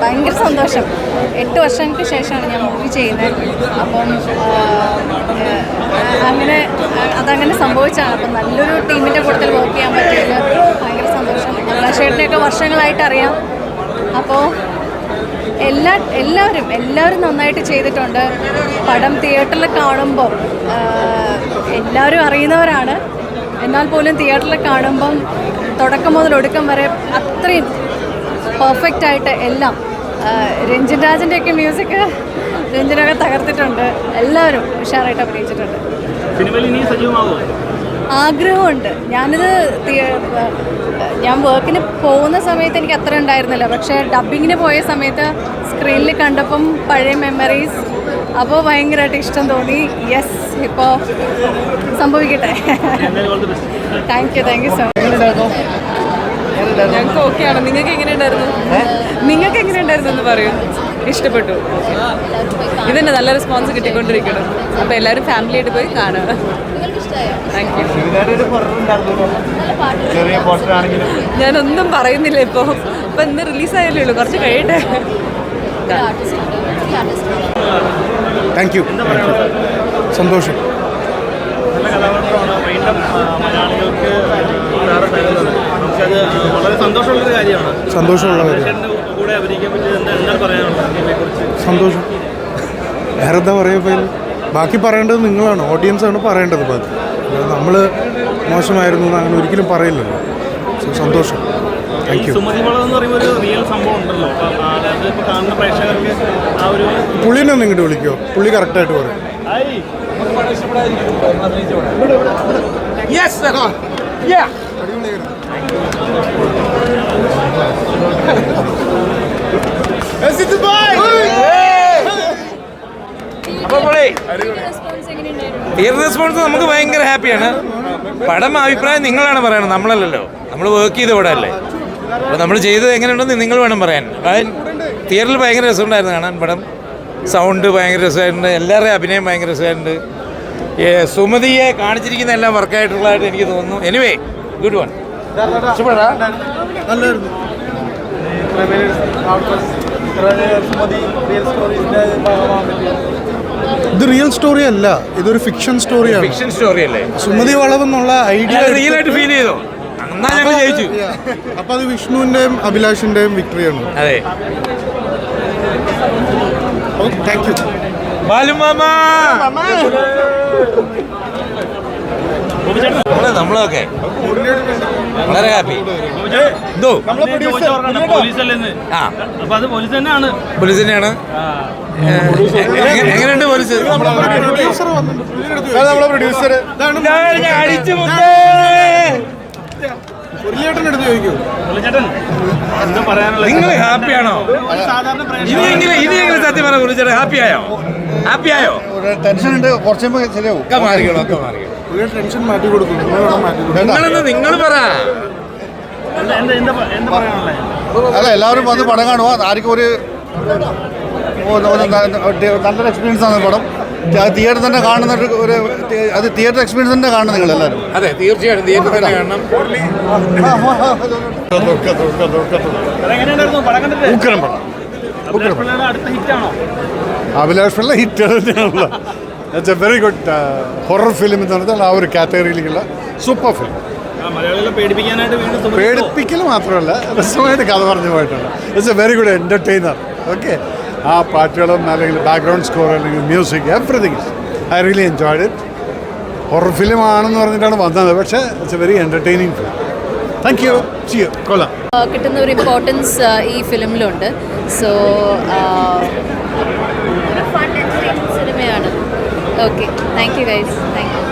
ഭയങ്കര സന്തോഷം. 8 വർഷങ്ങൾക്ക് ശേഷമാണ് ഞാൻ മൂവി ചെയ്യുന്നത്. അപ്പം അതങ്ങനെ സംഭവിച്ചാണ്. അപ്പം നല്ലൊരു ടീമിൻ്റെ കൂട്ടത്തിൽ വർക്ക് ചെയ്യാൻ പറ്റിയത് ഭയങ്കര സന്തോഷം. അഭിലാഷേട്ടനെയൊക്കെ വർഷങ്ങളായിട്ട് അറിയാം. അപ്പോൾ എല്ലാവരും നന്നായിട്ട് ചെയ്തിട്ടുണ്ട്. പടം തിയേറ്ററിൽ കാണുമ്പോൾ എല്ലാവരും അറിയുന്നവരാണ്. എന്നാൽ പോലും തിയേറ്ററിൽ കാണുമ്പം തുടക്കം മുതൽ ഒടുക്കം വരെ അത്രയും പെർഫെക്റ്റായിട്ട് എല്ലാം. രഞ്ജിൻ രാജിൻ്റെയൊക്കെ മ്യൂസിക് രഞ്ജിനൊക്കെ തകർത്തിട്ടുണ്ട്. എല്ലാവരും ഉഷാറായിട്ട് അഭിനയിച്ചിട്ടുണ്ട്. ആഗ്രഹമുണ്ട്. ഞാൻ വർക്കിന് പോകുന്ന സമയത്ത് എനിക്ക് അത്ര ഉണ്ടായിരുന്നില്ല. പക്ഷേ ഡബ്ബിങ്ങിന് പോയ സമയത്ത് സ്ക്രീനിൽ കണ്ടപ്പം പഴയ മെമ്മറീസ്, അപ്പോൾ ഭയങ്കരമായിട്ട് ഇഷ്ടം തോന്നി. യെസ്, ഇപ്പോൾ സംഭവിക്കട്ടെ. Thank you so much. ഞങ്ങൾക്ക് ഓക്കെയാണ്. നിങ്ങൾക്ക് എങ്ങനെയുണ്ടായിരുന്നു എന്ന് പറയൂ. ഇഷ്ടപ്പെട്ടു. ഇതന്നെ നല്ല റെസ്പോൺസ് കിട്ടിക്കൊണ്ടിരിക്കണം. അപ്പോൾ എല്ലാവരും ഫാമിലി ആയിട്ട് പോയി കാണുക. Thank you. ഞാനൊന്നും പറയുന്നില്ല ഇപ്പോൾ. ഇന്ന് റിലീസായാലേ ഉള്ളൂ, കുറച്ച് കഴിയട്ടെ. Thank you. സന്തോഷം. സന്തോഷമുള്ള കാര്യം. സന്തോഷം. വേറെ എന്താ പറയുമ്പോൾ ബാക്കി പറയേണ്ടത് നിങ്ങളാണ്, ഓഡിയൻസാണ് പറയേണ്ടത്. ബാക്കി നമ്മൾ മോശമായിരുന്നു എന്ന് അങ്ങനെ ഒരിക്കലും പറയില്ലല്ലോ. സന്തോഷം. Thank you. പുള്ളിനെ ഒന്ന് ഇങ്ങോട്ട് വിളിക്കുമോ? പുള്ളി കറക്റ്റായിട്ട് പറയും. ഈ റെസ്പോൺസ് നമുക്ക് ഭയങ്കര ഹാപ്പിയാണ്. പടം അഭിപ്രായം നിങ്ങളാണ് പറയണത്, നമ്മളല്ലല്ലോ. നമ്മൾ വർക്ക് ചെയ്ത ഇവിടെ അല്ലേ. അപ്പോൾ നമ്മൾ ചെയ്തത് എങ്ങനെയുണ്ടെന്ന് നിങ്ങൾ വേണം പറയാൻ. തിയേറ്ററിൽ ഭയങ്കര രസമുണ്ടായിരുന്നു കാണാൻ. പടം സൗണ്ട് ഭയങ്കര രസമായിട്ടുണ്ട്. എല്ലാവരുടെയും അഭിനയം ഭയങ്കര രസമായിട്ടുണ്ട്. സുമതിയെ കാണിച്ചിരിക്കുന്ന എല്ലാം വർക്കായിട്ടുള്ളതായിട്ട് എനിക്ക് തോന്നുന്നു. Anyway, good one. ഇഷ്ടപ്പെടാ? നല്ലായിരുന്നു. ഇത് റിയൽ സ്റ്റോറി അല്ല, ഇതൊരു ഫിക്ഷൻ സ്റ്റോറിയാണ്. ഫിക്ഷൻ സ്റ്റോറി അല്ലേ? സുമതി വളവെന്നുള്ള ഐഡിയ റിയൽ ആയിട്ട് ഫീൽ ചെയ്തോ? എന്നാ ഞങ്ങൾ ജയിച്ചു. അപ്പൊ അത് വിഷ്ണുവിന്റെയും അഭിലാഷിന്റെയും വിക്ടറിയാണ്. അതെ. Thank you. നമ്മളൊക്കെ വളരെ ഹാപ്പി. പോലീസ് തന്നെയാണ്. എങ്ങനെയുണ്ട് പോലീസ്? നിങ്ങൾ ഹാപ്പിയാണോ? ഇനിയെങ്കിലും സത്യം പറഞ്ഞ പോലീസ് ഹാപ്പിയായോ? ഹാപ്പിയായോ? ടെൻഷൻ ഉണ്ട്. കുറച്ചുമ്പോ ശരിയാവും. ഒക്കെ മാറിക്കോളൂ, ഒക്കെ മാറിക്കോളൂ. ടെൻഷൻ മാറ്റി കൊടുക്കും. നിങ്ങൾ പറ. അല്ല, എല്ലാവരും വന്ന് പടം കാണുക. ആർക്കും ഒരു നല്ലൊരു എക്സ്പീരിയൻസ് ആണ് പടം. തിയേറ്റർ തന്നെ കാണുന്ന ഒരു അത് തിയേറ്റർ എക്സ്പീരിയൻസ് തന്നെ കാണണം നിങ്ങൾ എല്ലാവരും. അതെ, തീർച്ചയായിട്ടും തിയേറ്റർ തന്നെ കാണണം. അഭിലാഷ് പിള്ള ഹിറ്റ് തന്നെയാണല്ലോ. It's A very good horror film എന്ന് പറഞ്ഞാൽ ആ ഒരു കാറ്റഗറിയിലേക്കുള്ള സൂപ്പർ ഫിലിം. പേടിപ്പിക്കൽ മാത്രമല്ല, രസമായിട്ട് കഥ പറഞ്ഞു പോയിട്ടുണ്ട്. It's A very good entertainer. Okay, ആ പാട്ടുകളും അല്ലെങ്കിൽ ബാക്ക്ഗ്രൗണ്ട് സ്കോർ അല്ലെങ്കിൽ music everything I really enjoyed it. Horror film ആണെന്ന് പറഞ്ഞിട്ടാണ് വന്നത്, പക്ഷേ it's A very entertaining film. Thank you. കൊള്ളാം. കിട്ടുന്ന ഒരു ഇമ്പോർട്ടൻസ് ഈ ഫിലിമിലുണ്ട്. സോ ഫൺ എൻ്റർടൈനിങ് സിനിമയാണ്. Okay, thank you guys. Thank you.